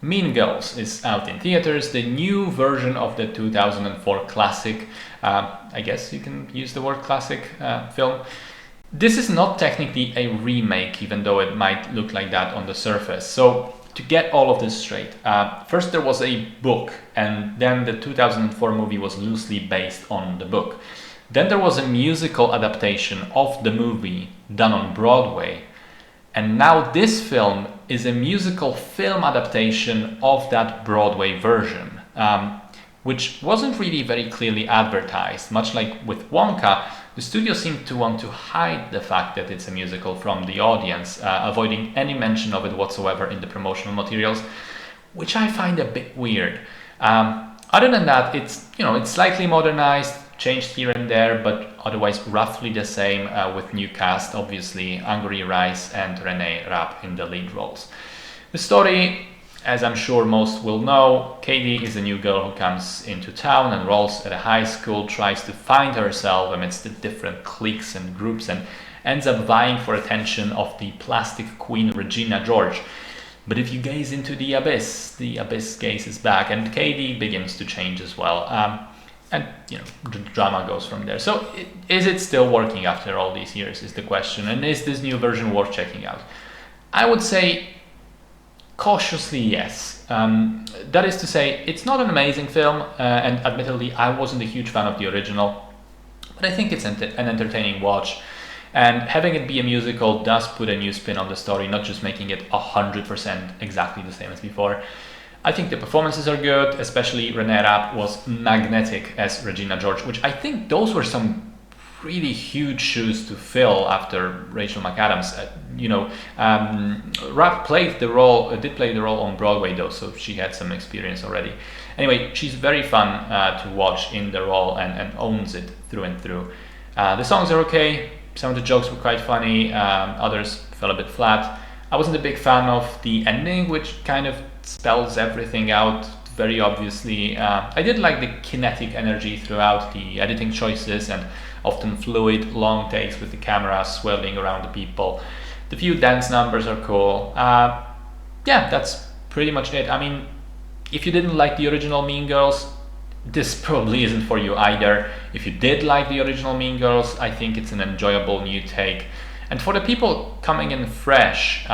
Mean Girls is out in theaters, the new version of the 2004 classic, I guess you can use the word classic, film. This is not technically a remake, even though it might look like that on the surface. So to get all of this straight, first there was a book, and then the 2004 movie was loosely based on the book. Then there was a musical adaptation of the movie done on Broadway. And now this film is a musical film adaptation of that Broadway version, which wasn't really very clearly advertised. Much like with Wonka, the studio seemed to want to hide the fact that it's a musical from the audience, avoiding any mention of it whatsoever in the promotional materials, which I find a bit weird. Other than that, it's slightly modernized, changed here and there, but otherwise roughly the same, with new cast, obviously Angourie Rice and Renee Rapp in the lead roles. The story, as I'm sure most will know, Cady is a new girl who comes into town, enrolls at a high school, tries to find herself amidst the different cliques and groups, and ends up vying for attention of the plastic queen Regina George. But if you gaze into the abyss gazes back, and Cady begins to change as well. And the drama goes from there. So is it still working after all these years is the question, and is this new version worth checking out? I would say cautiously yes. That is to say, it's not an amazing film, and admittedly I wasn't a huge fan of the original, but I think it's an entertaining watch, and having it be a musical does put a new spin on the story, not just making it 100% exactly the same as before. I think the performances are good, especially Renee Rapp was magnetic as Regina George, which I think those were some really huge shoes to fill after Rachel McAdams. Rapp did play the role on Broadway though, so she had some experience already. Anyway, she's very fun to watch in the role and owns it through and through. The songs are okay, some of the jokes were quite funny, others fell a bit flat. I wasn't a big fan of the ending, which kind of spells everything out very obviously. I did like the kinetic energy throughout, the editing choices, and often fluid long takes with the camera swirling around the people. The few dance numbers are cool. That's pretty much it. I mean, if you didn't like the original Mean Girls, this probably isn't for you either. If you did like the original Mean Girls, I think it's an enjoyable new take. And for the people coming in fresh,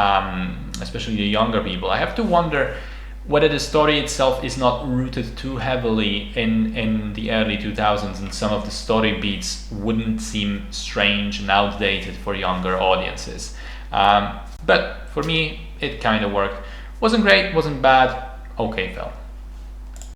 especially the younger people, I have to wonder whether the story itself is not rooted too heavily in the early 2000s, and some of the story beats wouldn't seem strange and outdated for younger audiences. But for me, it kind of worked. Wasn't great, wasn't bad, okay film.